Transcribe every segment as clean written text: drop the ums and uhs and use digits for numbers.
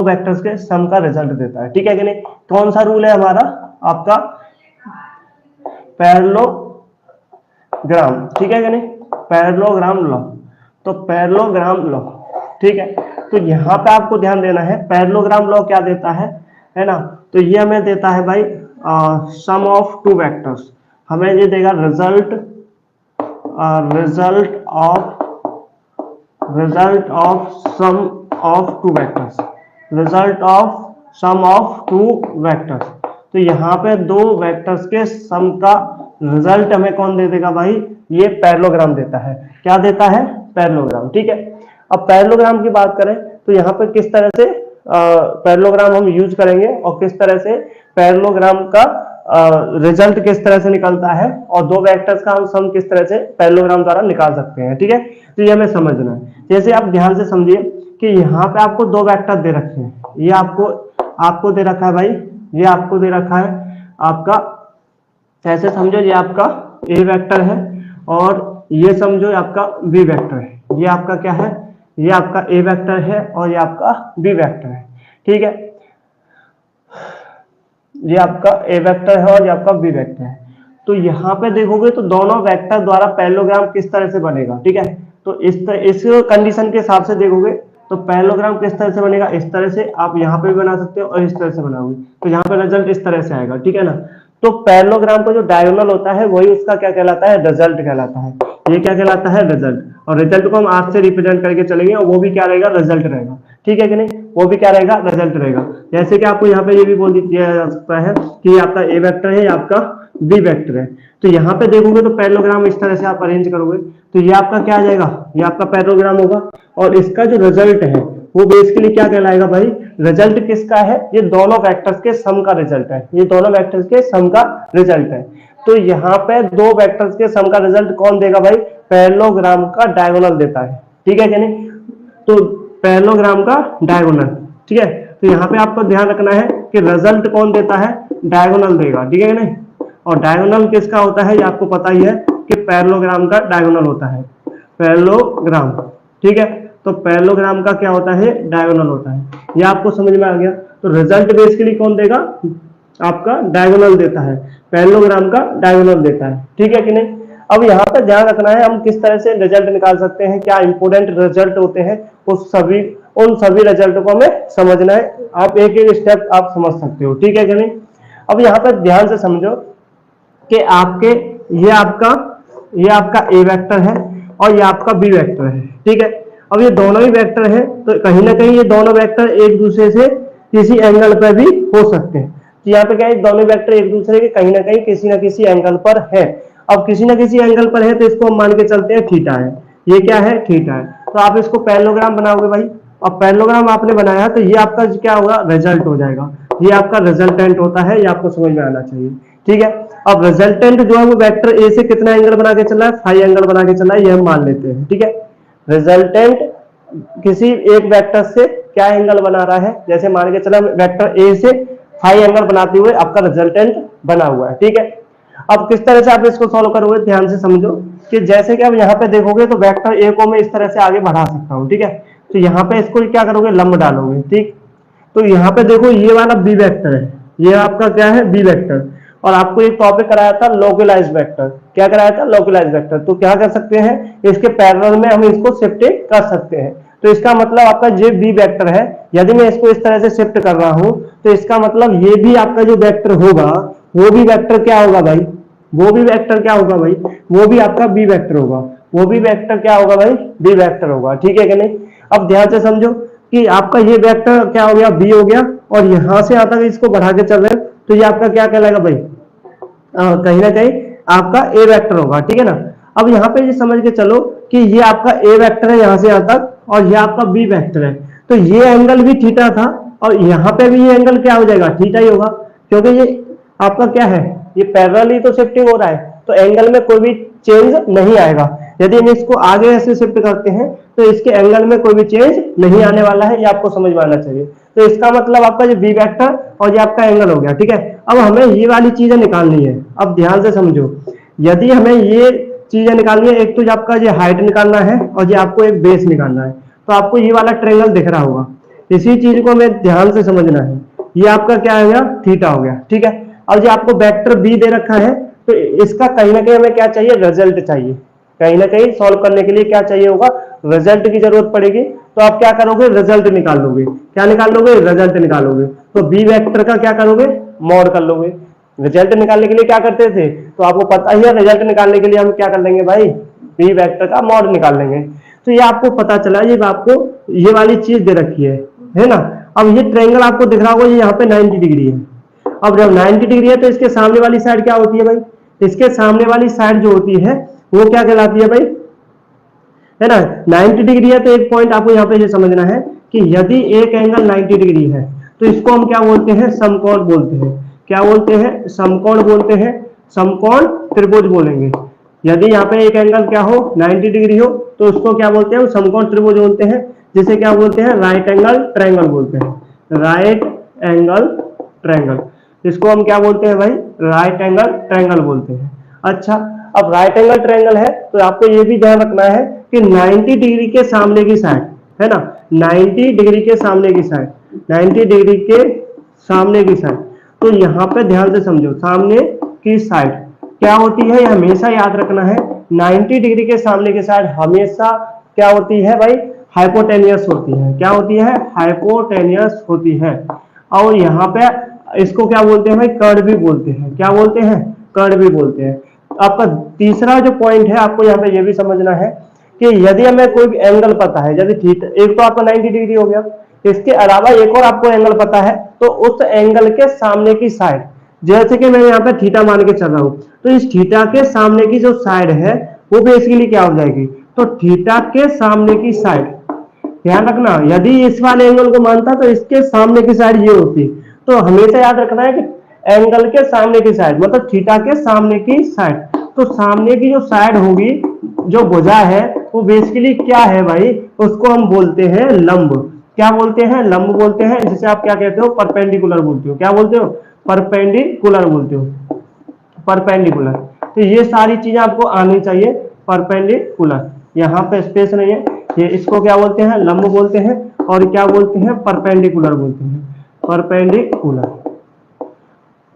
Vectors के सम का result देता है, ठीक है कि नहीं। कौन सा रूल है हमारा, आपका पैरेललोग्राम, ठीक है कि नहीं, पैरेललोग्राम लॉ। तो पैरेललोग्राम लॉ, ठीक है। तो यहाँ पे आपको ध्यान देना है पैरेललोग्राम लॉ क्या देता है ना। तो ये हमें देता है भाई सम ऑफ टू वेक्टर्स, हमें ये देगा result of sum of two vectors, result of sum of two vectors. तो यहाँ पे दो वेक्टर्स के सम का रिजल्ट हमें कौन दे देगा भाई, ये पैरेललोग्राम देता है। क्या देता है, पैरेललोग्राम, ठीक है। अब पैरेललोग्राम की बात करें तो यहाँ पे किस तरह से पैरेललोग्राम हम यूज करेंगे और किस तरह से पैरेललोग्राम का रिजल्ट किस तरह से निकलता है और दो वेक्टर्स का हम सम किस तरह से पैरेललोग्राम द्वारा निकाल सकते हैं, ठीक है। तो ये हमें समझना है। जैसे आप ध्यान से समझिए कि यहाँ पे आपको दो वेक्टर दे रखे हैं, ये आपको दे रखा है भाई, ये आपको दे रखा है आपका, ऐसे समझो ये आपका ए वेक्टर है और ये समझो आपका बी वेक्टर है। ये आपका क्या है, ये आपका ए वेक्टर है और ये आपका बी वेक्टर है, ठीक है। ये आपका ए वेक्टर है और ये आपका बी वेक्टर है। तो यहाँ पे देखोगे तो दोनों वेक्टर द्वारा पैरेललोग्राम किस तरह से बनेगा, ठीक है। तो इस कंडीशन के हिसाब से देखोगे तो पैरेललोग्राम किस तरह से बनेगा, इस तरह से आप यहाँ पे भी बना सकते हो और इस तरह से बनाओगे तो यहाँ पे रिजल्ट इस तरह से आएगा, ठीक है ना। तो पैरेललोग्राम का जो डायगोनल होता है वही उसका क्या कहलाता है, रिजल्ट कहलाता है। ये क्या कहलाता है, रिजल्ट। और रिजल्ट को हम आज से रिप्रेजेंट करके चलेंगे और वो भी क्या रहेगा, रिजल्ट रहेगा, ठीक है कि नहीं, वो भी क्या रहेगा, रिजल्ट रहेगा। जैसे कि आपको यहाँ पे ये भी बोल दिया जा सकता है कि आपका ए वेक्टर है, आपका बी वेक्टर है। तो यहाँ पे देखोगे तो पैरेललोग्राम इस तरह से आप अरेंज करोगे तो ये आपका क्या आ जाएगा, ये आपका पैरेललोग्राम होगा और इसका जो रिजल्ट है वो बेसिकली क्या कहलाएगा भाई, रिजल्ट किसका है, ये दोनों वेक्टर्स के सम का रिजल्ट है, ये दोनों वेक्टर्स के सम का रिजल्ट है। तो यहाँ पे दो वेक्टर्स के सम का रिजल्ट कौन देगा भाई, पैरेललोग्राम का डायगोनल देता है, ठीक है कि नहीं। तो पैरेललोग्राम का डायगोनल, ठीक है। तो यहाँ पे आपको ध्यान रखना है कि रिजल्ट कौन देता है, डायगोनल देगा, ठीक है कि नहीं। और डायगोनल किसका होता है, ये आपको पता ही है कि पैरेललोग्राम का डायगोनल होता है, पैरेललोग्राम, ठीक है। तो पैरेललोग्राम का क्या होता है, डायगोनल होता है। ये आपको समझ में आ गया। तो रिजल्ट बेसिकली कौन देगा, आपका डायगोनल देता है, पैरेललोग्राम का डायगोनल देता है, ठीक है कि नहीं। अब यहाँ पे ध्यान रखना है हम किस तरह से रिजल्ट निकाल सकते हैं, क्या इंपोर्टेंट रिजल्ट होते हैं, उन सभी रिजल्ट को हमें समझना है। आप एक एक स्टेप आप समझ सकते हो, ठीक है कि नहीं। अब यहाँ पर ध्यान से समझो कि ये आपका ए वेक्टर है और ये आपका बी वेक्टर है, ठीक है। अब ये दोनों ही वेक्टर है तो कहीं ना कहीं ये दोनों वेक्टर एक दूसरे से किसी एंगल पर भी हो सकते हैं। तो यहाँ पे क्या है, दोनों वेक्टर एक दूसरे के कहीं ना कहीं किसी ना किसी एंगल पर है। अब किसी ना किसी एंगल पर है तो इसको हम मान के चलते हैं थीटा है, ये क्या है, थीटा है। तो आप इसको पैरेललोग्राम बनाओगे भाई, और पैरेललोग्राम आपने बनाया तो ये आपका क्या होगा, रिजल्ट हो जाएगा, ये आपका रिजल्टेंट होता है, ये आपको समझ में आना चाहिए, ठीक है। अब रिजल्टेंट जो है वो वेक्टर ए से कितना एंगल बना के चला है, फाई एंगल बना के चला है, ये हम मान लेते हैं, ठीक है। रिजल्टेंट किसी एक वेक्टर से क्या एंगल बना रहा है, जैसे मान के चला वेक्टर ए से फाई एंगल बनाते हुए आपका रिजल्टेंट बना हुआ है, ठीक है। अब किस तरह से आप इसको सॉल्व करोगे, ध्यान से समझो कि जैसे कि आप यहाँ पे देखोगे तो वेक्टर ए को मैं इस तरह से आगे बढ़ा सकता हूँ, ठीक है। तो यहाँ पे इसको क्या करोगे, लंब डालोगे, ठीक। तो यहाँ पे देखो ये वाला बी वेक्टर है, ये आपका क्या है, बी वेक्टर। और आपको एक टॉपिक कराया था लोकलाइज्ड वेक्टर, क्या कराया था, लोकलाइज्ड वेक्टर। तो क्या कर सकते हैं, इसके पैरेलल में हम इसको शिफ्ट कर सकते हैं। तो इसका मतलब आपका ये बी वेक्टर है, यदि मैं इसको इस तरह से शिफ्ट कर रहा हूं तो इसका मतलब ये भी आपका जो वेक्टर होगा वो भी वेक्टर क्या होगा भाई, वो भी वेक्टर क्या होगा भाई, वो भी आपका बी वेक्टर होगा, वो भी वेक्टर क्या होगा भाई, बी वेक्टर होगा, ठीक है कि नहीं। अब ध्यान से समझो कि आपका ये वेक्टर क्या हो गया, बी हो गया, और यहां से आता है इसको बढ़ा के चल रहे हैं तो ये आपका क्या कहलाएगा भाई, कहीं ना कहीं आपका ए वेक्टर होगा, ठीक है ना। अब यहाँ पे ये समझ के चलो कि ये आपका ए वेक्टर है यहाँ से यहाँ तक और ये आपका बी वेक्टर है, तो ये एंगल भी थीटा था और यहाँ पे भी ये एंगल क्या हो जाएगा, थीटा ही होगा, क्योंकि ये आपका क्या है, ये पैरेलल ही तो शिफ्टिंग हो रहा है, तो एंगल में कोई भी चेंज नहीं आएगा। यदि हम इसको आगे ऐसे शिफ्ट करते हैं तो इसके एंगल में कोई भी चेंज नहीं आने वाला है, ये आपको समझ में आना चाहिए। तो इसका मतलब आपका जो बी वेक्टर और ये आपका एंगल हो गया, ठीक है। अब हमें ये वाली चीजें निकालनी है। अब ध्यान से समझो, यदि हमें ये चीजें निकालनी है, एक तो आपका ये हाइट निकालना है और ये आपको एक बेस निकालना है। तो आपको ये वाला ट्रायंगल दिख रहा होगा, इसी चीज को हमें ध्यान से समझना है। ये आपका क्या हो गया, थीटा हो गया, ठीक है। अब जो आपको वेक्टर बी दे रखा है, तो इसका कहीं ना कहीं हमें क्या चाहिए, रिजल्ट चाहिए। कहीं ना कहीं सॉल्व करने के लिए क्या चाहिए होगा, रिजल्ट की जरूरत पड़ेगी। तो आप क्या करोगे, रिजल्ट निकाल लोगे। क्या निकाल लोगे, रिजल्ट निकालोगे। तो बी वेक्टर का क्या करोगे, मॉड कर लोगे। रिजल्ट निकालने के लिए क्या करते थे, तो आपको पता ही है, रिजल्ट निकालने के लिए हम क्या कर लेंगे भाई, बी वेक्टर का मॉड निकाल लेंगे। तो ये आपको पता चला, ये आपको ये वाली चीज दे रखी है ना। अब ये ट्रायंगल आपको दिख रहा होगा, ये यहाँ पे 90 डिग्री है। अब जब 90 डिग्री है तो इसके सामने वाली साइड क्या होती है भाई, इसके सामने वाली साइड जो होती है वो क्या कहलाती है भाई, है ना। 90 डिग्री है तो एक पॉइंट आपको यहाँ पे ये समझना है कि यदि एक एंगल 90 डिग्री है तो इसको हम क्या बोलते हैं, समकोण बोलते हैं। क्या बोलते हैं, समकोण बोलते हैं, समकोण त्रिभुज बोलेंगे। यदि यहाँ पे एक एंगल क्या हो, 90 डिग्री हो, तो उसको क्या बोलते हैं, समकोण त्रिभुज बोलते हैं, जिसे क्या बोलते हैं, राइट एंगल ट्रायंगल बोलते हैं। राइट एंगल ट्रायंगल, इसको हम क्या बोलते हैं भाई, राइट एंगल ट्रायंगल बोलते हैं। अच्छा, अब राइट एंगल ट्रायंगल है तो आपको ये भी ध्यान रखना है कि 90 डिग्री के सामने की साइड, है ना, 90 डिग्री के सामने की साइड, 90 डिग्री के सामने की साइड। तो यहाँ पे ध्यान से समझो, सामने की साइड क्या होती है, ये हमेशा याद रखना है। 90 डिग्री के सामने की साइड हमेशा क्या होती है भाई, हाइपोटेनियस होती है। क्या होती है, हाइपोटेनियस होती है। और यहाँ पे इसको क्या बोलते हैं भाई, कर्ड भी बोलते हैं। क्या बोलते हैं, कर्ड भी बोलते हैं। आपका तीसरा जो पॉइंट है, आपको यहाँ पे ये भी समझना है कि यदि हमें कोई एंगल पता है, यदि थीटा, एक तो आपका 90 डिग्री हो गया, इसके अलावा एक और आपको एंगल पता है, तो उस एंगल के सामने की साइड, जैसे कि मैं यहाँ पे थीटा मान के चल रहा हूं, तो इस थीटा के सामने की जो साइड है वो बेसिकली क्या हो जाएगी, तो थीटा के सामने की साइड। ध्यान रखना, यदि इस वाले एंगल को मानता तो इसके सामने की साइड ये होती। तो हमेशा याद रखना है कि एंगल के सामने की साइड मतलब थीटा के सामने की साइड। तो सामने की जो साइड होगी, जो भुजा है, वो बेसिकली क्या है भाई, उसको हम बोलते हैं लंब। क्या बोलते हैं, लंब बोलते हैं, जिसे आप क्या कहते हो, परपेंडिकुलर बोलते हो। क्या बोलते हो, परपेंडिकुलर बोलते हो, परपेंडिकुलर। तो ये सारी चीजें आपको आनी चाहिए। परपेंडिकुलर, यहाँ पे स्पेस नहीं है, ये इसको क्या बोलते हैं, लंब बोलते हैं, और क्या बोलते हैं, परपेंडिकुलर बोलते हैं, परपेंडिकुलर।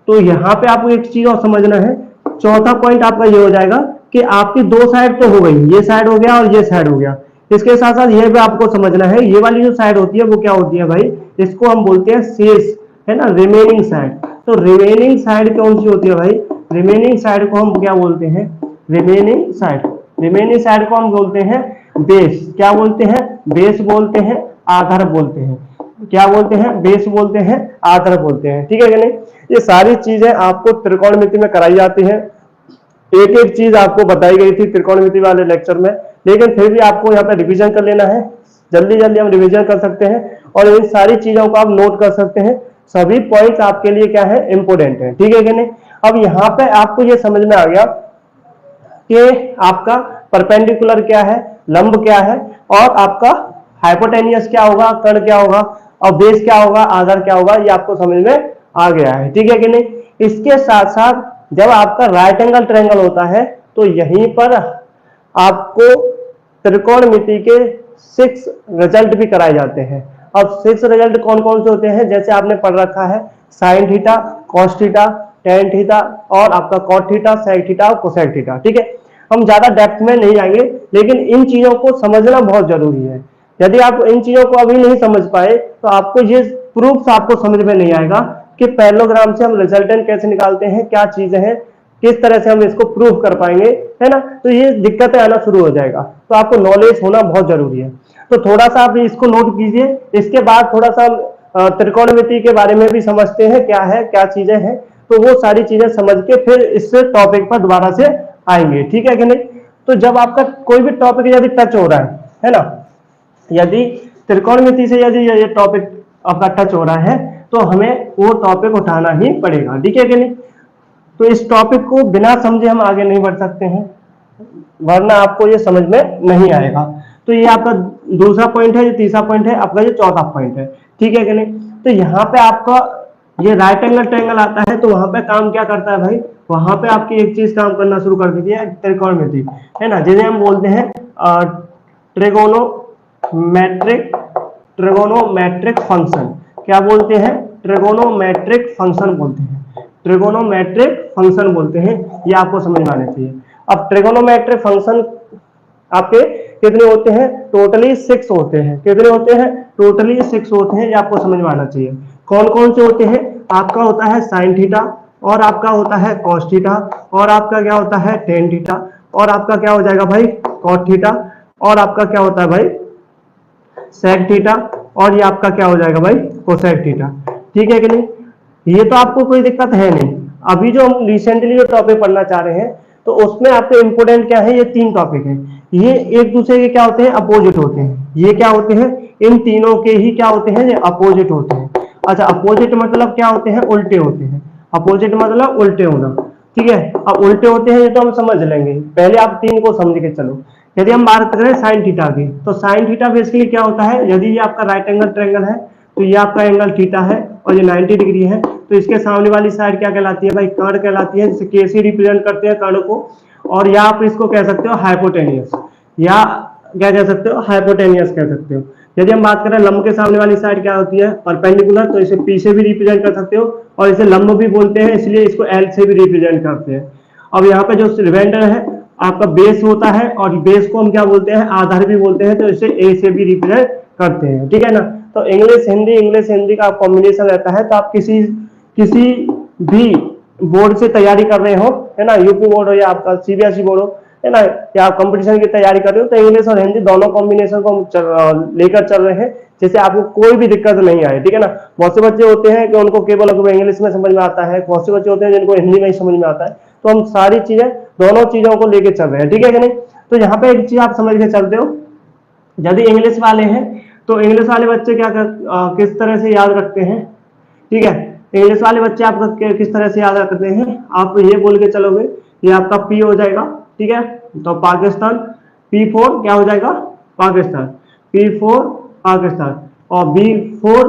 तो यहाँ पे आपको एक चीज और समझना है। चौथा पॉइंट आपका ये हो जाएगा कि आपकी दो साइड तो हो गई, ये साइड हो गया और ये साइड हो गया। इसके साथ साथ ये भी आपको समझना है, ये वाली जो साइड होती है वो क्या होती है भाई, इसको हम बोलते हैं शेष, है ना, रिमेनिंग साइड। तो रिमेनिंग साइड कौन सी होती है भाई, रिमेनिंग साइड को हम क्या बोलते हैं, रिमेनिंग साइड, रिमेनिंग साइड को हम बोलते हैं बेस। क्या बोलते हैं, बेस बोलते हैं, आधार बोलते हैं। क्या बोलते हैं, बेस बोलते हैं, आधार बोलते हैं। ठीक है कि नहीं। ये सारी चीजें आपको त्रिकोणमिति में कराई जाती हैं। एक एक चीज आपको बताई गई थी त्रिकोणमिति वाले लेक्चर में, लेकिन फिर भी आपको यहाँ पे रिवीजन कर लेना है। जल्दी जल्दी हम रिवीजन कर सकते हैं और इन सारी चीजों को आप नोट कर सकते हैं। सभी पॉइंट्स आपके लिए क्या है, इंपोर्टेंट है। ठीक है कि नहीं। अब यहाँ पे आपको ये समझ में आ गया कि आपका परपेंडिकुलर क्या है, लंब क्या है, और आपका हाइपोटेनियस क्या होगा, कर्ण क्या होगा, और बेस क्या होगा, आधार क्या होगा, ये आपको समझ में आ गया है। ठीक है कि नहीं। इसके साथ साथ जब आपका राइट एंगल ट्रायंगल होता है तो यहीं पर आपको त्रिकोणमिति के 6 रिजल्ट भी कराए जाते हैं। अब 6 रिजल्ट कौन कौन से होते हैं, जैसे आपने पढ़ रखा है, sine theta, cos theta, tan theta, और आपका कॉट थीटा, सेक थीटा और कोसेक थीटा। ठीक है, हम ज्यादा डेप्थ में नहीं जाएंगे, लेकिन इन चीजों को समझना बहुत जरूरी है। यदि आप इन चीजों को अभी नहीं समझ पाए तो आपको ये प्रूफ आपको समझ में नहीं आएगा कि पैरेललोग्राम से हम रिजल्टेंट कैसे निकालते हैं, क्या चीजें हैं, किस तरह से हम इसको प्रूव कर पाएंगे, है ना। तो ये दिक्कतें आना शुरू हो जाएगा। तो आपको नॉलेज होना बहुत जरूरी है। तो थोड़ा सा आप इसको नोट कीजिए। इसके बाद थोड़ा सा त्रिकोणमिति के बारे में भी समझते हैं, क्या है, क्या चीजें हैं। तो वो सारी चीजें समझ के फिर इस टॉपिक पर दोबारा से आएंगे। ठीक है कि नहीं। तो जब आपका कोई भी टॉपिक यदि टच हो रहा है ना, यदि त्रिकोणमिति से यदि ये टॉपिक आपका टच हो रहा है तो हमें वो टॉपिक उठाना ही पड़ेगा। ठीक है कि नहीं। तो इस टॉपिक को बिना समझे हम आगे नहीं बढ़ सकते हैं, वरना आपको ये समझ में नहीं आएगा। तो ये आपका दूसरा पॉइंट है, ये तीसरा पॉइंट है, आपका ये चौथा पॉइंट है। ठीक है कि नहीं। तो यहाँ पे आपका ये राइट एंगल ट्रायंगल आता है, तो वहां पे काम क्या करता है भाई, वहां पे आपकी एक चीज काम करना शुरू कर देती है, त्रिकोणमिति, है ना, जिसे हम बोलते हैं ट्रिगोनोमेट्रिक ट्रिगोनोमेट्रिक फंक्शन। क्या बोलते हैं? ट्रिगोनोमेट्रिक फंक्शन बोलते हैं, ट्रिगोनोमेट्रिक फंक्शन बोलते हैं। ये आपको समझ में आने चाहिए। अब ट्रिगोनोमेट्रिक फंक्शन आपके कितने होते हैं? टोटली 6 होते हैं। कितने होते हैं? टोटली 6 होते हैं। ये आपको समझ में आना चाहिए। कौन कौन से होते हैं? आपका होता है साइन थीटा, और आपका होता है कॉस थीटा, और आपका क्या होता है टेन थीटा, और आपका क्या हो जाएगा भाई कॉट थीटा, और आपका क्या होता है भाई सेक थीटा, और ये आपका क्या हो जाएगा भाई कोसेक थीटा। ठीक है कि नहीं? ये तो आपको कोई दिक्कत है नहीं। अभी जो हम रिसेंटली जो टॉपिक पढ़ना चाह रहे हैं तो उसमें आपके इंपोर्टेंट क्या है? ये 3 टॉपिक है। ये एक दूसरे के क्या होते हैं? अपोजिट होते हैं। ये क्या होते हैं? इन तीनों के ही क्या होते हैं? ये अपोजिट होते हैं। अच्छा, अपोजिट मतलब क्या होते हैं? उल्टे होते हैं। अपोजिट मतलब उल्टे होना। ठीक है, अब उल्टे होते हैं ये तो हम समझ लेंगे, पहले आप 3 को समझ के चलो। यदि हम बात करें साइन थीटा की, तो साइन थीटा बेसिकली क्या होता है? यदि ये आपका राइट एंगल ट्रायंगल है तो ये आपका एंगल थीटा है और ये 90 डिग्री है, तो इसके सामने वाली साइड क्या कहलाती है भाई? कर्ण कहलाती है, जिसे कैसे रिप्रेजेंट करते हैं कर्ण को। और या आप इसको कह सकते हो हाइपोटेनियस, या क्या कह सकते हो? हाइपोटेनियस कह सकते हो। यदि हम बात करें लंब के सामने वाली साइड क्या होती है? परपेंडिकुलर, तो इसे पी से भी रिप्रेजेंट कर सकते हो, और इसे लंब भी बोलते हैं, इसलिए इसको एल से भी रिप्रेजेंट करते हैं। अब यहाँ पे जो रिमाइंडर है आपका बेस होता है, और बेस को हम क्या बोलते हैं? आधार भी बोलते हैं, तो इसे ए से भी रिप्रेजेंट करते हैं। ठीक है ना? तो इंग्लिश हिंदी का कॉम्बिनेशन रहता है। तो आप किसी किसी भी बोर्ड से तैयारी कर रहे हो, है ना, यूपी बोर्ड हो या आपका सीबीएसई बोर्ड हो, है ना, या आप कंपटीशन की तैयारी कर रहे हो, तो इंग्लिश और हिंदी दोनों कॉम्बिनेशन को हम लेकर चल रहे हैं, जैसे आपको कोई भी दिक्कत नहीं आए। ठीक है ना? बहुत से बच्चे होते हैं कि उनको केवल इंग्लिश में समझ में आता है, बहुत से बच्चे होते हैं जिनको हिंदी में ही समझ में आता है। तो हम सारी चीजें दोनों चीजों को लेके चल रहे हैं। ठीक है कि नहीं? तो यहाँ पे एक चीज आप समझ के चलते हो, यदि इंग्लिश वाले हैं तो इंग्लिश वाले बच्चे किस तरह से याद रखते हैं? ठीक है, इंग्लिश वाले बच्चे आप किस तरह से याद रखते हैं? आप ये बोल के चलोगे, ये आपका पी हो जाएगा। ठीक है, तो पाकिस्तान, P4 क्या हो जाएगा? पाकिस्तान, P4 पाकिस्तान, और B4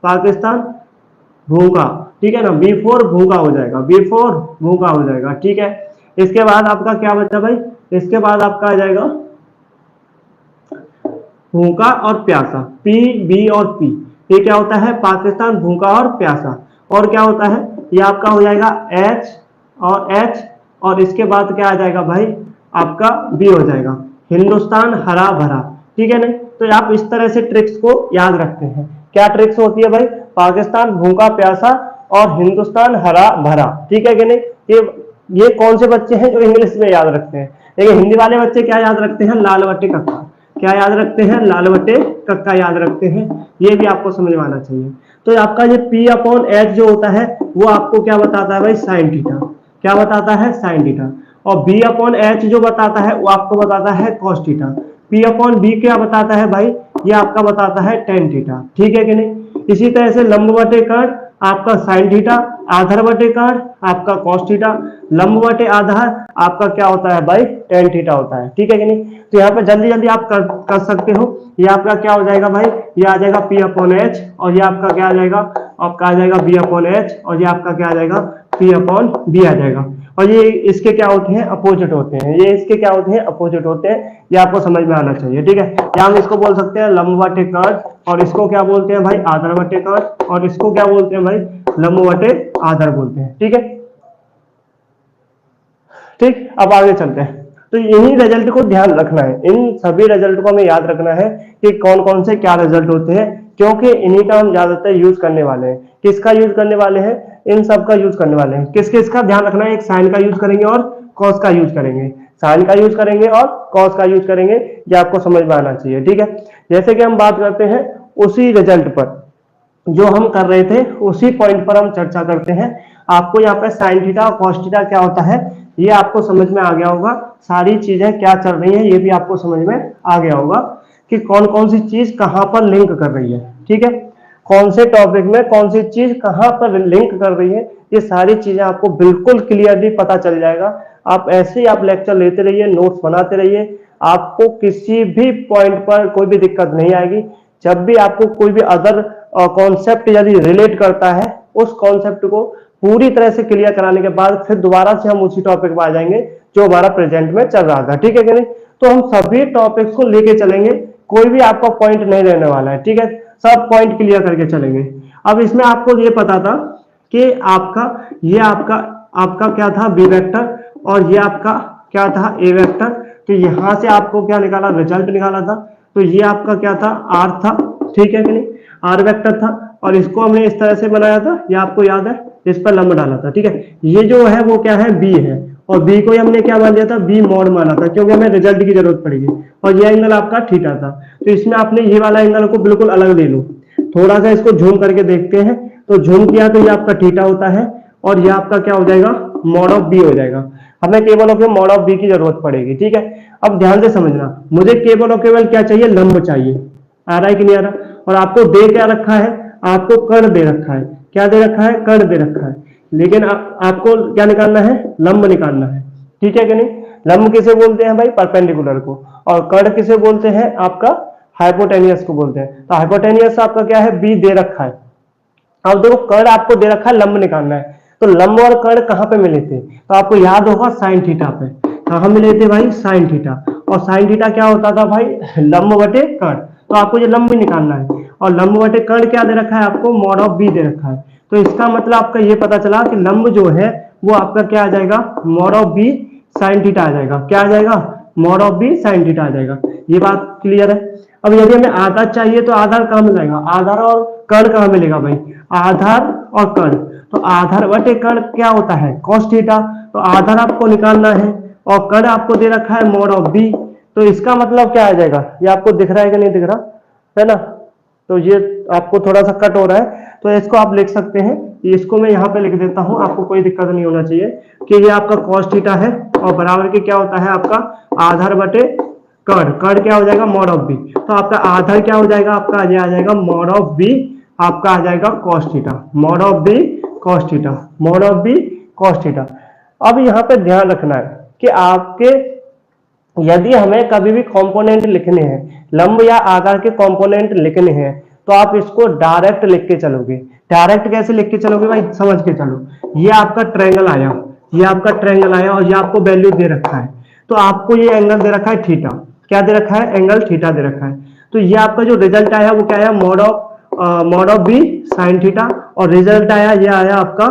पाकिस्तान भूखा। ठीक है ना? B4 भूखा हो जाएगा, B4 भूखा हो जाएगा। ठीक है, इसके बाद आपका क्या बचा भाई? इसके बाद आपका आ जाएगा भूखा और प्यासा, P, B और P। ये क्या होता है? पाकिस्तान भूखा और प्यासा। और क्या होता है? ये आपका हो जाएगा H, और इसके बाद क्या आ जाएगा भाई? आपका B हो जाएगा, हिंदुस्तान हरा भरा। ठीक है ना? तो आप इस तरह से ट्रिक्स को याद रखते हैं। क्या ट्रिक्स होती है भाई? पाकिस्तान भूखा प्यासा और हिंदुस्तान हरा भरा। ठीक है कि नहीं? ये कौन से बच्चे हैं जो इंग्लिश में याद रखते हैं? लेकिन हिंदी वाले बच्चे क्या याद रखते हैं? लाल बट्टे कक्का। क्या याद रखते हैं? लाल बट्टे कक्का याद रखते हैं। ये भी आपको समझ में आना चाहिए। तो आपका ये P/H जो होता है वो आपको क्या बताता है भाई? Sign theta. क्या बताता है? Sign theta. और B/H जो बताता है वो आपको बताता है कॉस थीटा। P/B क्या बताता है भाई? ये आपका बताता है टेन थीटा। ठीक है कि नहीं? इसी तरह से लंब बटे कर्ण आपका साइन थीटा, आधार बटे कर्ण आपका कॉस थीटा, लंब बटे आधार आपका क्या होता है भाई? टेन थीटा होता है। ठीक है कि नहीं? तो यहाँ पे जल्दी जल्दी आप कर सकते हो। ये आपका क्या हो जाएगा भाई? ये आ जाएगा P/H, और ये आपका क्या आ जाएगा? आपका आ जाएगा B/H, और ये आपका क्या आ जाएगा? P/B आ जाएगा। और ये इसके क्या होते हैं? अपोजिट होते हैं। ये इसके क्या होते हैं? अपोजिट होते हैं। ये आपको समझ में आना चाहिए। ठीक है, या हम इसको बोल सकते हैं लंब बटे कर्ण, और इसको क्या बोलते हैं भाई? आधार बटे कर्ण, और इसको क्या बोलते हैं भाई? लंब बटे आधार बोलते हैं। ठीक है, ठीक, अब आगे चलते हैं। तो इन्हीं रिजल्ट को ध्यान रखना है, इन सभी रिजल्ट को हमें याद रखना है कि कौन कौन से क्या रिजल्ट होते हैं, क्योंकि इन्हीं का हम ज्यादातर यूज करने वाले हैं। किसका यूज करने वाले हैं? इन सब का यूज करने वाले हैं। किस किस का ध्यान रखना है? एक साइन का यूज करेंगे और कॉस का यूज करेंगे, साइन का यूज करेंगे और कॉस का यूज करेंगे। ये आपको समझ में आना चाहिए। ठीक है, जैसे कि हम बात करते हैं उसी रिजल्ट पर जो हम कर रहे थे, उसी पॉइंट पर हम चर्चा करते हैं। आपको यहाँ पे साइन थीटा और कॉस थीटा क्या होता है ये आपको समझ में आ गया होगा। सारी चीजें क्या चल रही हैं ये भी आपको समझ में आ गया होगा कि कौन कौन सी चीज कहां पर लिंक कर रही है। ठीक है, कौन से टॉपिक में कौन सी चीज कहां पर लिंक कर रही है, ये सारी चीजें आपको बिल्कुल क्लियरली पता चल जाएगा। आप ऐसे ही आप लेक्चर लेते रहिए, नोट्स बनाते रहिए, आपको किसी भी पॉइंट पर कोई भी दिक्कत नहीं आएगी। जब भी आपको कोई भी अदर कॉन्सेप्ट यदि रिलेट करता है, उस कॉन्सेप्ट को पूरी तरह से क्लियर कराने के बाद फिर दोबारा से हम उसी टॉपिक पर आ जाएंगे जो हमारा प्रेजेंट में चल रहा था। ठीक है कि नहीं? तो हम सभी टॉपिक्स को लेके चलेंगे, कोई भी आपका पॉइंट नहीं रहने वाला है, ठीक है, सब पॉइंट क्लियर करके चलेंगे। अब इसमें आपको ये पता था कि आपका क्या था, बी वेक्टर, और ये आपका क्या था, ए वेक्टर। तो यहां से आपको क्या निकाला, रिजल्ट निकाला था। तो ये आपका क्या था, आर था, ठीक है कि नहीं, आर वेक्टर था, और इसको हमने इस तरह से बनाया था, ये आपको याद है, इस पर लंब डाला था, ठीक है। ये जो है वो क्या है, बी है, और बी को हमने क्या मान लिया था, बी मॉड माना था, क्योंकि हमें रिजल्ट की जरूरत पड़ेगी। और ये एंगल आपका थीटा था। तो इसमें आपने ये वाला एंगल को बिल्कुल अलग ले लो, थोड़ा सा इसको झूम करके देखते हैं। तो झूम किया तो ये आपका थीटा होता है, और ये आपका क्या हो जाएगा, मॉड ऑफ बी हो जाएगा। हमें केवल और मॉड ऑफ बी की जरूरत पड़ेगी, ठीक है। अब ध्यान से समझना, मुझे केवल और केवल क्या चाहिए, लंब चाहिए। आ रहा है कि नहीं आ रहा? और आपको दे क्या रखा है, आपको कर्ण दे रखा है। क्या दे रखा है, कर्ण दे रखा है। लेकिन आपको क्या निकालना है, लंब निकालना है, ठीक है कि नहीं। लंब किसे बोलते हैं भाई, परपेंडिकुलर को, और कर्ण किसे बोलते हैं, आपका हाइपोटेनियस को बोलते हैं। तो हाइपोटेनियस आपका क्या है, बी दे रखा है। अब देखो कर्ण आपको दे रखा है, लंब निकालना है। तो लंब और कर्ण कहां पे मिले थे, तो आपको याद होगा साइन थीटा पे। कहां मिले थे भाई, साइन थीटा। और साइन थीटा क्या होता था भाई, लंब बटे कर्ण। तो आपको ये लंब भी निकालना है, और लंब बटे कर्ण क्या दे रखा है आपको, मॉड ऑफ बी दे रखा है। तो इसका मतलब आपका ये पता चला कि लंब जो है वो आपका क्या आ जाएगा, mod of B sine theta आ जाएगा। क्या आ जाएगा, mod of B sine theta आ जाएगा। ये बात क्लियर है। अब यदि हमें आधार चाहिए तो आधार कहां मिलेगा, आधार और कर्ण कहां मिलेगा भाई, आधार और कर्ण। तो आधार बटे कर्ण क्या होता है, cos थीटा। तो आधार आपको निकालना है, और कर्ण आपको दे रखा है मॉड ऑफ बी। तो इसका मतलब क्या आ जाएगा, ये आपको दिख रहा है कि नहीं दिख रहा है ना। तो ये आपको थोड़ा सा कट हो रहा है, तो इसको आप लिख सकते हैं, इसको मैं यहाँ पे लिख देता हूं, आपको कोई दिक्कत नहीं होना चाहिए, कि ये आपका cos थीटा है, और बराबर के क्या होता है आपका आधार बटे कर्ण। कर्ण क्या हो जाएगा, मॉड ऑफ बी। तो आपका आधार क्या हो जाएगा, आपका आ जाएगा मॉड ऑफ बी, आपका आ जाएगा cos theta, mod of B cos theta, mod of B cos theta. अब यहाँ पे ध्यान रखना है कि आपके यदि हमें कभी भी कंपोनेंट लिखने हैं, लंब या आधार के कंपोनेंट लिखने हैं, तो आप इसको डायरेक्ट लिख के चलोगे। डायरेक्ट कैसे लिख के चलोगे भाई, समझ के चलो। ये आपका ट्रायंगल आया, ये आपका ट्रायंगल आया, और ये आपको वैल्यू दे रखा है। तो आपको ये एंगल दे रखा है थीटा। क्या दे रखा है, एंगल थीटा दे रखा है। तो ये आपका जो रिजल्ट आया वो क्या आया, mod of B sine theta, और रिजल्ट आया, ये आया आपका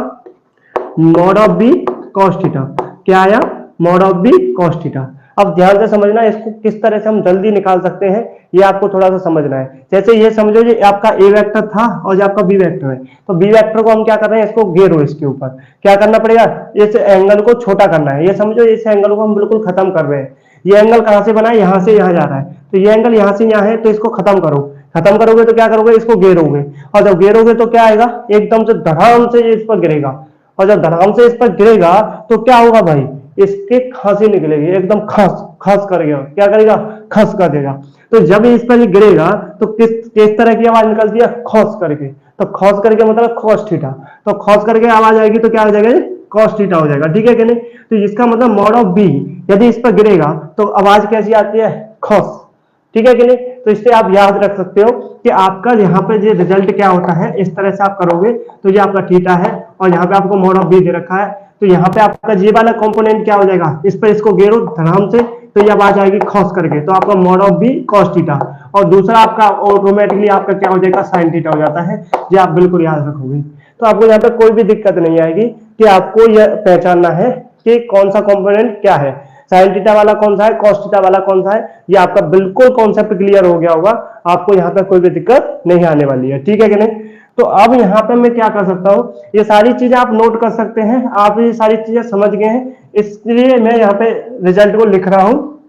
mod of B cos theta. क्या आया, mod of B cos theta. अब ध्यान से समझना, इसको किस तरह से हम जल्दी निकाल सकते हैं, ये आपको थोड़ा सा समझना है। जैसे ये समझो, ये आपका ए वेक्टर था और ये आपका बी वेक्टर है। तो बी वेक्टर को हम क्या कर रहे हैं, इसको घेरो, इसके ऊपर क्या करना पड़ेगा, इस एंगल को छोटा करना है। ये समझो, इस एंगल को हम बिल्कुल खत्म कर रहे हैं। ये एंगल कहां से बना है, यहां से यहां जा रहा है। तो ये एंगल यहां से यहां है, तो इसको खत्म करो। खत्म करोगे तो क्या करोगे, इसको घेरोगे, और जब घेरोगे तो क्या आएगा, एकदम से धड़ाम से इस पर गिरेगा। और जब धड़ाम से इस पर गिरेगा तो क्या होगा भाई, इसके खांसी निकलेगी, एकदम खस खस करेगा। क्या करेगा, खस कर देगा। तो जब इस पर गिरेगा तो किस तरह की आवाज निकलती है, खस करके। तो खस करके मतलब कॉस थीटा। तो खस करके आवाज आएगी तो क्या हो जाएगा, कॉस थीटा हो जाएगा, ठीक है कि नहीं। तो इसका मतलब मॉड ऑफ बी यदि इस पर गिरेगा तो आवाज कैसी आती है, खस, ठीक है कि नहीं। तो इससे आप याद रख सकते हो कि आपका यहाँ पे जो रिजल्ट क्या होता है, इस तरह से आप करोगे तो ये आपका थीटा है, और यहाँ पे आपको मॉड ऑफ बी दे रखा है। तो यहाँ पे आपका ये वाला कंपोनेंट क्या हो जाएगा, इस पर इसको घेरो धड़ाम से, तो ये आवाज आएगी खॉस करके। तो आपका mod of B cos theta, और दूसरा आपका ऑटोमेटिकली आपका क्या हो जाएगा, साइन थीटा हो जाता है। ये आप बिल्कुल याद रखोगे। तो आपको यहाँ पे कोई भी दिक्कत नहीं आएगी कि आपको यह पहचानना है कि कौन सा कंपोनेंट क्या है, साइन थीटा वाला कौन सा है, कॉस थीटा वाला कौन सा है। ये आपका बिल्कुल कॉन्सेप्ट क्लियर हो गया होगा, आपको यहाँ पे कोई भी दिक्कत नहीं आने वाली है, ठीक है कि नहीं। तो अब यहाँ पे मैं क्या कर सकता हूँ, ये सारी चीजें आप नोट कर सकते हैं, आप ये सारी चीजें समझ गए हैं, इसलिए मैं यहाँ पे रिजल्ट को लिख रहा हूँ।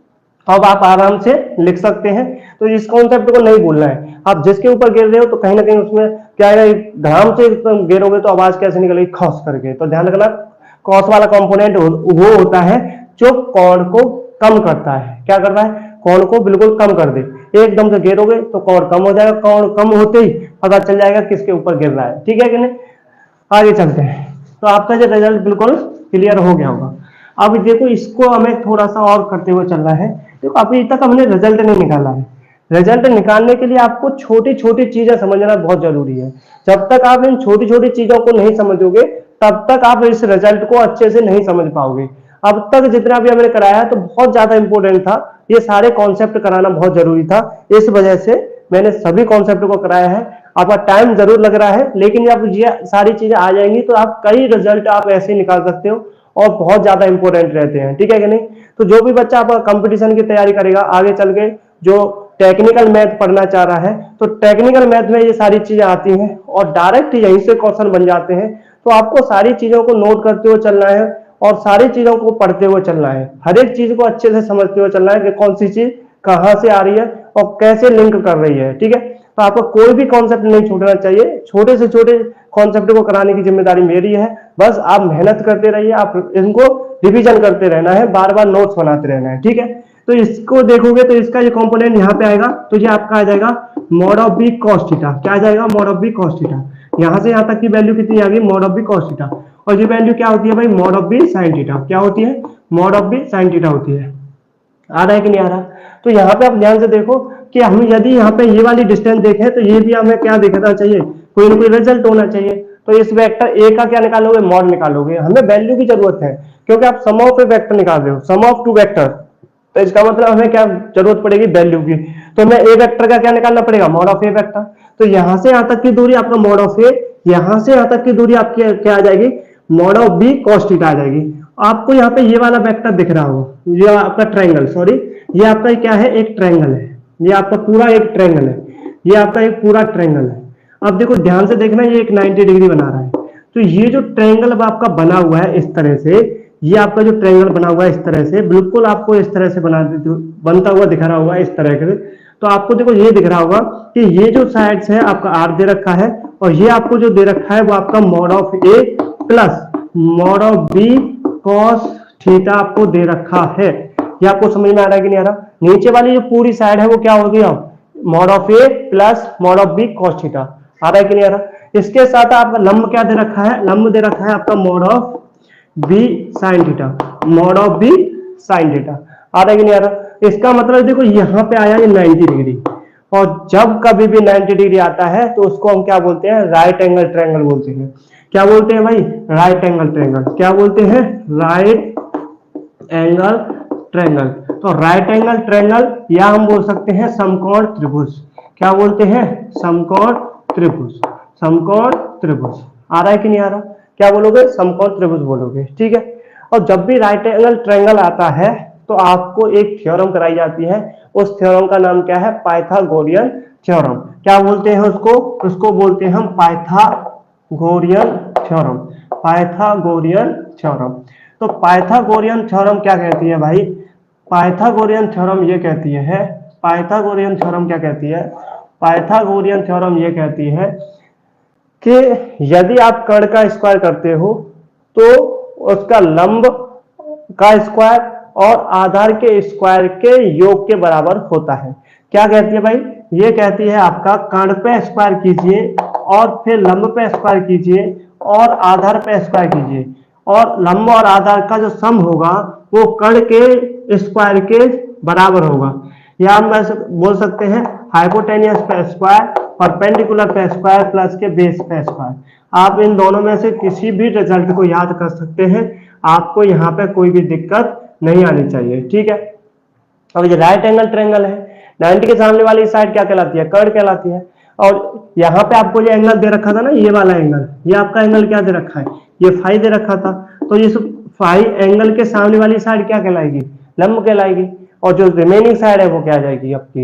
अब आप आराम से लिख सकते हैं। तो इस कॉन्सेप्ट को नहीं भूलना है। आप जिसके ऊपर गिर रहे हो तो कहीं ना कहीं उसमें क्या है, धड़ाम से गिरोगे तो आवाज कैसे निकलेगी, खॉस करके। तो ध्यान रखना, कॉस वाला कंपोनेंट वो होता है जो कोण को कम करता है। क्या कर रहा है, कोण को बिल्कुल कम कर दे। एकदम से गिरोगे तो कोण कम हो जाएगा, कोण कम होते ही पता चल जाएगा किसके ऊपर गिर रहा है, ठीक है कि नहीं। आगे चलते हैं। तो आपका जो रिजल्ट बिल्कुल क्लियर हो गया होगा। अब देखो, इसको हमें थोड़ा सा और करते हुए चलना है। देखो, अभी तक हमने रिजल्ट नहीं निकाला है। रिजल्ट निकालने के लिए आपको छोटी छोटी चीजें समझना बहुत जरूरी है। जब तक आप इन छोटी छोटी चीजों को नहीं समझोगे तब तक आप इस रिजल्ट को अच्छे से नहीं समझ पाओगे। अब तक जितना भी हमने कराया तो बहुत ज्यादा इंपॉर्टेंट था, ये सारे कॉन्सेप्ट कराना बहुत जरूरी था, इस वजह से मैंने सभी कॉन्सेप्ट को कराया है। आपका टाइम जरूर लग रहा है, लेकिन जब ये सारी चीजें आ जाएंगी तो आप कई रिजल्ट आप ऐसे ही निकाल सकते हो और बहुत ज्यादा इंपॉर्टेंट रहते हैं, ठीक है कि नहीं। तो जो भी बच्चा आपका कंपटीशन की तैयारी करेगा आगे चल के, जो टेक्निकल मैथ पढ़ना चाह रहा है, तो टेक्निकल मैथ में ये सारी चीजें आती हैं और डायरेक्ट यहीं से क्वेश्चन बन जाते हैं। तो आपको सारी चीजों को नोट करते हुए चलना है और सारी चीजों को पढ़ते हुए चलना है, हर एक चीज को अच्छे से समझते हुए चलना है कि कौन सी चीज कहां से आ रही है और कैसे लिंक कर रही है, ठीक है। तो आपको कोई भी कॉन्सेप्ट नहीं छूटना चाहिए, छोटे से छोटे कॉन्सेप्ट को कराने की जिम्मेदारी मेरी है। बस आप मेहनत करते रहिए, आप इनको रिवीजन करते रहना है, बार बार नोट्स बनाते रहना है, ठीक है। तो इसको देखोगे तो इसका ये कंपोनेंट यहाँ पे आएगा, तो ये आपका आ जाएगा mod of B cos theta. क्या आ जाएगा? Mod of B cos theta. यहाँ से यहाँ तक की वैल्यू कितनी आ गई? Mod of B cos theta. और ये वैल्यू क्या होती है भाई? Mod of B sine theta. क्या होती है? Mod of B sine theta होती है। आ रहा है कि नहीं आ रहा? तो यहाँ पे आप ध्यान से देखो कि हम यदि यहाँ पे ये वाली डिस्टेंस देखें तो ये भी हमें क्या दिखना चाहिए? कोई ना कोई रिजल्ट होना चाहिए। तो इस वेक्टर ए का क्या निकालोगे? मॉड निकालोगे। हमें वैल्यू की जरूरत है क्योंकि आप सम ऑफ ए वेक्टर निकाल रहे हो, सम ऑफ टू वेक्टर, तो इसका मतलब हमें क्या जरूरत पड़ेगी? वैल्यू की। तो हमें ए वेक्टर का क्या निकालना पड़ेगा? Mod of A vector. तो यहां से यहां तक की दूरी आपका मॉड ऑफ ए, यहां से यहां तक की दूरी आपकी क्या आ जाएगी? Mod of B cos theta आ जाएगी। आपको यहाँ पे ये वाला वेक्टर दिख रहा हो, ये आपका ट्रायंगल, सॉरी ये आपका क्या है? एक ट्रायंगल है, ये आपका पूरा एक ट्रायंगल है, ये आपका एक पूरा ट्रायंगल है। अब देखो ध्यान से देखना, ये एक 90 डिग्री बना रहा है। तो ये जो ट्रायंगल अब आपका बना हुआ है इस तरह से, ये आपका जो ट्रायंगल बना हुआ है इस तरह से, बिल्कुल आपको इस तरह से बनता हुआ दिख रहा होगा इस तरह से। तो आपको देखो ये दिख रहा होगा कि ये जो साइड्स है आपका आर दे रखा है और ये आपको जो दे रखा है वो आपका mod of A plus mod of B cos theta आपको दे रखा है। ये आपको समझ में आ रहा है कि नहीं आ रहा? नीचे वाली जो पूरी साइड है वो क्या होगी? अब mod of A plus mod of B cos theta. आ रहा है कि नहीं आ रहा? इसके साथ आपका लंब क्या दे रखा है? लंब दे रखा है आपका mod of B sine theta, mod of B sine theta. आ रहा है कि नहीं आ रहा? इसका मतलब देखो यहाँ पे आया ये 90 डिग्री, और जब कभी भी 90 डिग्री आता है तो उसको हम क्या बोलते हैं? राइट एंगल ट्रायंगल बोलते हैं। क्या बोलते हैं भाई? Right angle triangle. क्या बोलते हैं? Right angle triangle. तो राइट एंगल ट्रायंगल या हम बोल सकते हैं समकोण त्रिभुज। क्या बोलते हैं? समकोण त्रिभुज, समकोण त्रिभुज। आ रहा है कि नहीं आ रहा? क्या बोलोगे? समकोण त्रिभुज बोलोगे, ठीक है। और जब भी राइट एंगल ट्रायंगल आता है तो आपको एक थ्योरम कराई जाती है, उस थ्योरम का नाम क्या है? Pythagorean theorem. क्या बोलते हैं उसको? उसको बोलते हैं हम पाइथागोरियन थ्योरम, पाइथागोरियन थ्योरम। तो पाइथागोरियन थ्योरम क्या कहती है भाई? पाइथागोरियन थ्योरम ये कहती है, पाइथागोरियन थ्योरम क्या कहती है? पाइथागोरियन थ्योरम ये कहती है कि यदि आप कर्ण का स्क्वायर करते हो तो उसका लंब का स्क्वायर और आधार के स्क्वायर के योग के बराबर होता है। क्या कहती है भाई? ये कहती है आपका कर्ण पे स्क्वायर कीजिए और फिर लंब पे स्क्वायर कीजिए और आधार पे स्क्वायर कीजिए, और लंब और आधार का जो सम होगा वो कर्ण के स्क्वायर के बराबर होगा। या हम बोल सकते हैं हाइपोटेनियस पे स्क्वायर, परपेंडिकुलर पे स्क्वायर प्लस के बेस पे स्क्वायर। आप इन दोनों में से किसी भी रिजल्ट को याद कर सकते हैं, आपको यहाँ पे कोई भी दिक्कत नहीं आनी चाहिए, ठीक है। अब ये राइट एंगल ट्रायंगल है, 90 के सामने वाली साइड क्या कहलाती है? कर्ण कहलाती है। और यहाँ पे आपको ये एंगल दे रखा था ना, ये वाला एंगल, ये आपका एंगल क्या दे रखा है? ये फाई दे रखा था। तो इस फाई एंगल के सामने वाली साइड क्या कहलाएगी? लंब कहलाएगी। और जो रिमेनिंग साइड है वो क्या आ जाएगी? आपकी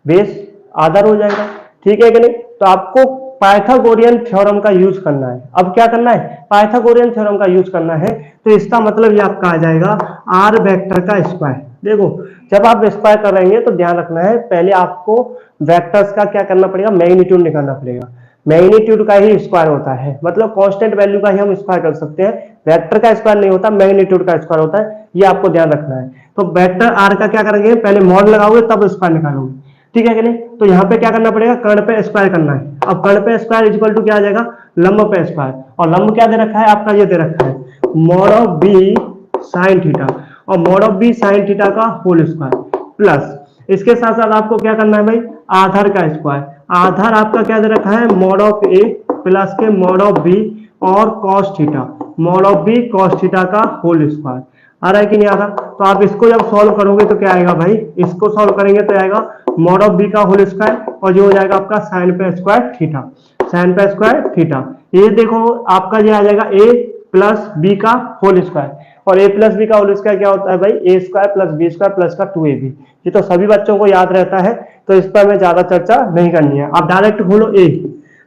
बेस, आधार हो जाएगा, ठीक है कि नहीं। तो आपको पाइथागोरियन थ्योरम का यूज करना है। अब क्या करना है? पाइथागोरियन थ्योरम का यूज करना है। तो इसका मतलब ये आपका आ जाएगा आर वेक्टर का स्क्वायर। देखो जब आप स्क्वायर कर रहेंगे तो ध्यान रखना है, पहले आपको वेक्टर्स का क्या करना पड़ेगा? मैग्नीट्यूड निकालना पड़ेगा। मैग्नीट्यूड का ही स्क्वायर होता है, मतलब कांस्टेंट वैल्यू का ही हम स्क्वायर कर सकते हैं, वेक्टर का स्क्वायर नहीं होता, मैग्नीट्यूड का स्क्वायर होता है। ये आपको ध्यान रखना है। तो वेक्टर आर का क्या करेंगे? पहले मॉड लगाओगे तब स्क्वायर निकालोगे, ठीक है कि नहीं। तो यहाँ पे क्या करना पड़ेगा? कर्ण पे स्क्वायर करना है। अब कर्ण पे स्क्वायर इक्वल टू क्या आ जाएगा? लंब पे स्क्वायर। और लंब क्या दे रखा है आपका? ये दे रखा है mod of B sine theta, और mod of B sine theta का होल स्क्वायर प्लस इसके साथ साथ आपको क्या करना है भाई? आधार का स्क्वायर। आधार आपका क्या दे रखा है? मॉड ऑफ ए प्लस के मॉड ऑफ बी और cos theta, mod of B cos theta का होल स्क्वायर। आ रहा है कि नहीं आ रहा? तो आप इसको जब सॉल्व करोगे तो क्या आएगा भाई, इसको सॉल्व करेंगे तो आएगा मॉड ऑफ बी का होल स्क्वायर और जो हो जाएगा आपका साइन पे स्क्वायर थीटा, साइन पे स्क्वायर थीटा। ये देखो आपका ये आ जाएगा ए प्लस बी का होल स्क्वायर, और ए प्लस बी का होल स्क्वायर क्या होता है भाई, A square plus B square plus का 2ab। ये तो सभी बच्चों को याद रहता है, तो इस पर हमें ज्यादा चर्चा नहीं करनी है। आप डायरेक्ट खोलो ए,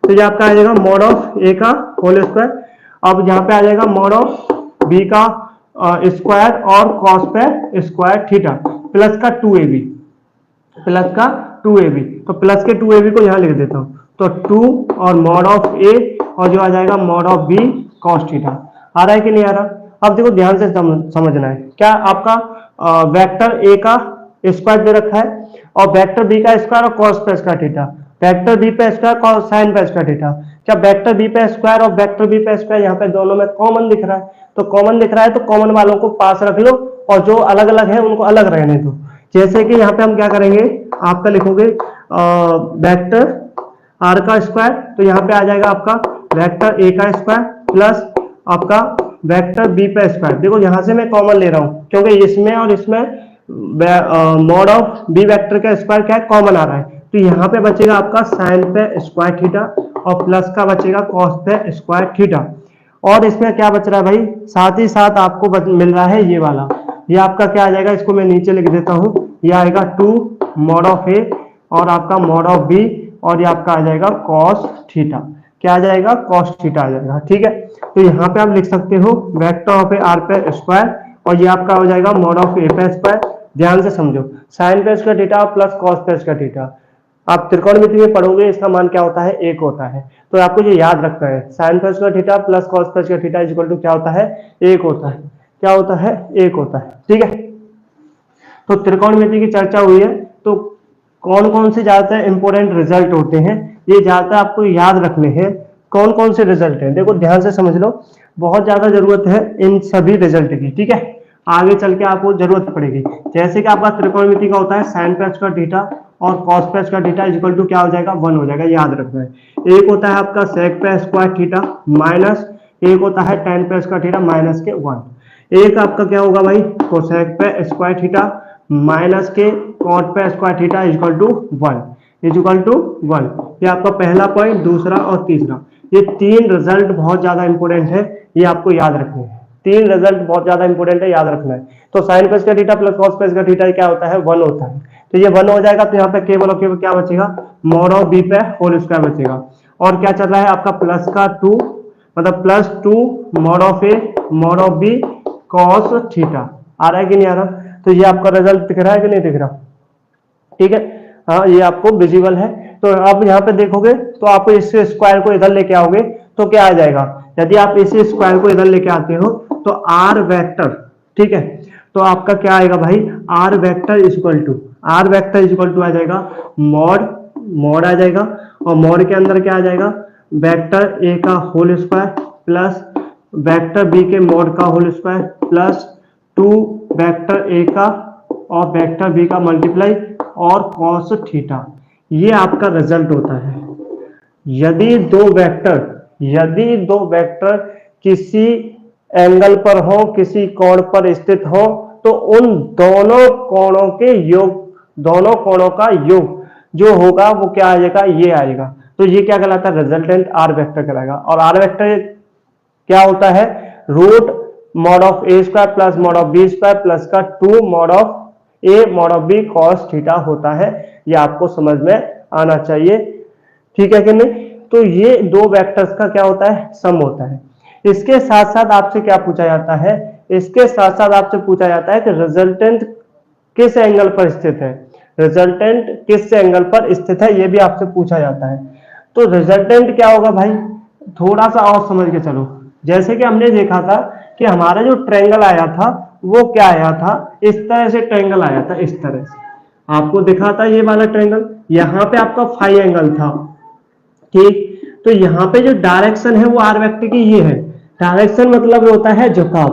तो ये आपका आ जाएगा मॉड ऑफ ए का होल स्क्वायर। अब यहाँ पे आ जाएगा मॉड ऑफ बी का स्क्वायर और कॉस पे स्क्वायर थीटा प्लस का 2ab, प्लस का 2ab। तो प्लस के 2ab को यहाँ लिख देता हूँ, तो 2 और मॉड ऑफ ए और जो आ जाएगा mod of B cos theta. आ रहा है कि नहीं आ रहा? अब देखो ध्यान से समझना है, क्या आपका वेक्टर ए का स्क्वायर दे रखा है और वेक्टर बी का स्क्वायर और कॉस पे स्क्वायर थीटा, वेक्टर बी पे स्क्वायर साइन पे स्क्वायर थीटा। क्या वेक्टर बी पे स्क्वायर और वेक्टर बी पे स्क्वायर यहाँ पे दोनों में कॉमन दिख रहा है? तो कॉमन दिख रहा है तो कॉमन वालों को पास रख लो और जो अलग अलग है उनको अलग रहने दो। जैसे कि यहाँ पे हम क्या करेंगे, आपका लिखोगे वेक्टर आर का स्क्वायर, तो यहाँ पे आ जाएगा आपका वेक्टर ए का स्क्वायर प्लस आपका वेक्टर बी पे स्क्वायर। देखो यहाँ से मैं कॉमन ले रहा हूँ क्योंकि इसमें और इसमें मॉड ऑफ बी वेक्टर का स्क्वायर क्या है, कॉमन आ रहा है। तो यहाँ पे बचेगा आपका साइन पे स्क्वायर थीटा और प्लस का बचेगा कॉस पे स्क्वायर थीटा। और इसमें क्या बच रहा है भाई, साथ ही साथ आपको मिल रहा है ये वाला, ये आपका क्या आ जाएगा, इसको मैं नीचे लिख देता हूँ, ये आएगा 2 मॉड ऑफ ए और आपका मॉड ऑफ बी और ये आपका आ जाएगा कॉस थीटा। क्या आ जाएगा, कॉस थीटा आ जाएगा। ठीक है, तो यहाँ पे आप लिख सकते हो वेक्टर ऑफ ए आर पे स्क्वायर और ये आपका हो जाएगा मॉड ऑफ ए पे स्क्वायर। ध्यान से समझो, साइन पे स्क्वायर थीटा प्लस कॉस पे स्क्वायर थीटा। आप त्रिकोणमिति में पढ़ोगे इसका मान क्या होता है, 1 होता है। तो आपको ये याद रखना है, साइन पे स्क्वायर थीटा प्लस कॉस पे स्क्वायर थीटा इक्वल टू क्या होता है, 1 होता है। क्या होता है, 1 होता है। ठीक है, तो त्रिकोणमिति की चर्चा हुई है, तो कौन कौन से ज्यादातर इंपोर्टेंट रिजल्ट होते हैं ये ज्यादातर आपको याद रखने हैं। कौन कौन से रिजल्ट हैं, देखो ध्यान से समझ लो, बहुत ज्यादा जरूरत है इन सभी रिजल्ट की। ठीक है, आगे चल के आपको जरूरत पड़ेगी। जैसे कि आपका त्रिकोणमिति का होता है साइन पे स्क्वायर थीटा और कॉस पे स्क्वायर थीटा इक्वल टू क्या हो जाएगा, 1 हो जाएगा, याद रखना है। एक होता है आपका सेक पे स्क्वायर थीटा माइनस, एक होता है टेन पे स्क्वायर थीटा माइनस के 1। एक आपका क्या होगा भाई, कोसेक पे स्क्वायर थीटा माइनस के कॉट पे स्क्वायर थीटा इक्वल टू 1। ये आपका पहला पॉइंट, दूसरा और तीसरा, ये 3 रिजल्ट बहुत ज्यादा इंपोर्टेंट है, ये आपको याद रखने हैं। 3 रिजल्ट बहुत ज्यादा इंपोर्टेंट है, याद रखना है। तो साइन पे स्क्वायर थीटा प्लस कॉस पे स्क्वायर थीटा क्या होता है, 1 होता है। तो ये 1 हो जाएगा, तो यहाँ पे केवल और केवल क्या बचेगा, मॉड ऑफ बी पे होल स्क्वायर बचेगा। और क्या चल रहा है आपका प्लस का 2, मतलब plus 2 mod of A mod of B cos theta. आ रहा है कि नहीं आ रहा? तो ये आपका रिजल्ट दिख रहा है कि नहीं दिख रहा? ठीक है, हाँ ये आपको विजिबल है। तो आप यहाँ पे देखोगे तो आपको इस स्क्वायर को इधर लेके आओगे तो क्या आ जाएगा, यदि आप इसी स्क्वायर को इधर लेके आते हो तो आर वेक्टर, ठीक है, तो आपका क्या आएगा भाई, आर वेक्टर इक्वल टू आ जाएगा मॉड आ जाएगा, और मॉड के अंदर क्या आ जाएगा, वेक्टर ए का whole square plus vector B के मॉड का whole square plus 2 vector A का और वेक्टर बी का मल्टीप्लाई और कॉस थीटा। ये आपका रिजल्ट होता है। यदि दो वेक्टर किसी एंगल पर हो, किसी कोण पर स्थित हो, तो उन दोनों कोणों का योग जो होगा वो क्या आ जाएगा, ये आएगा। तो ये क्या कहलाता है, रिजल्टेंट आर वेक्टर कहलाएगा। और आर वेक्टर क्या होता है, root mod of A square plus mod of B square plus का 2 mod of A mod of B cos theta होता है। ये आपको समझ में आना चाहिए, ठीक है कि नहीं? तो ये 2 वेक्टर्स का क्या होता है, सम होता है। इसके साथ साथ आपसे क्या पूछा जाता है, इसके साथ साथ आपसे पूछा जाता है कि रिजल्टेंट किस एंगल पर स्थित है, रिजल्टेंट किस एंगल पर स्थित है, ये भी आपसे पूछा जाता है। तो रिजल्टेंट क्या होगा भाई, थोड़ा सा और समझ के चलो। जैसे कि हमने देखा था कि हमारा जो ट्रायंगल आया था वो क्या आया था, इस तरह से ट्रायंगल आया था, इस तरह से आपको दिखा था ये वाला ट्रायंगल। यहाँ पे आपका फाई एंगल था, ठीक। तो यहाँ पे जो डायरेक्शन है वो आर वेक्टर की ये है। डायरेक्शन मतलब होता है झुकाव,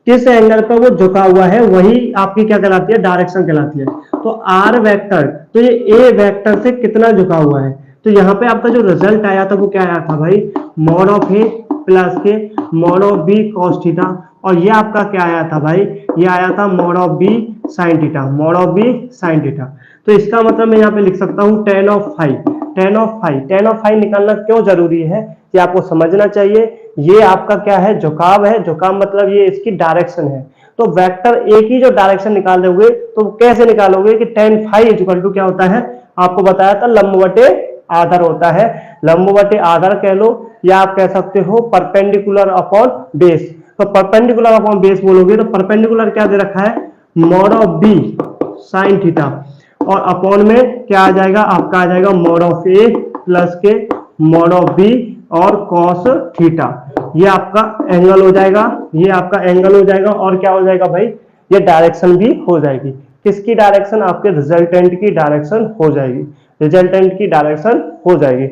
किस एंगल पर वो झुका हुआ है वही आपकी क्या कहलाती है, डायरेक्शन कहलाती है। तो आर वेक्टर, तो ये ए वेक्टर से कितना झुका हुआ है। तो यहाँ पे आपका जो रिजल्ट आया था वो क्या आया था भाई, मॉड ऑफ ए प्लस के mod of B cos theta, और ये आपका क्या आया था भाई, ये आया था mod of B sine theta, mod of B sine theta. तो इसका मतलब मैं यहाँ पे लिख सकता हूँ ten of five, ten of five, ten of five निकालना क्यों जरूरी है ये आपको समझना चाहिए। ये आपका क्या है, झुकाव है, झुकाव मतलब ये इसकी डायरेक्शन है। तो वेक्टर एक ही जो डायरेक्शन निकाल दोगे तो कैसे निकालोगे कि टेन फाइव इक्वल टू क्या होता है, आपको बताया था लंब बटे आधार होता है, लंब बटे आधार कह लो, या आप कह सकते हो परपेंडिकुलर अपॉन बेस। तो परपेंडिकुलर अपॉन बेस बोलोगे तो परपेंडिकुलर क्या दे रखा है, mod of B sine theta, और अपॉन में क्या आ जाएगा, आपका आ जाएगा मॉड ऑफ ए प्लस के मॉड ऑफ बी और कॉस थीटा। ये आपका एंगल हो जाएगा, ये आपका एंगल हो जाएगा, और क्या हो जाएगा भाई, ये डायरेक्शन भी हो जाएगी। किसकी डायरेक्शन, आपके रिजल्टेंट की डायरेक्शन हो जाएगी, रिजल्टेंट की डायरेक्शन हो जाएगी।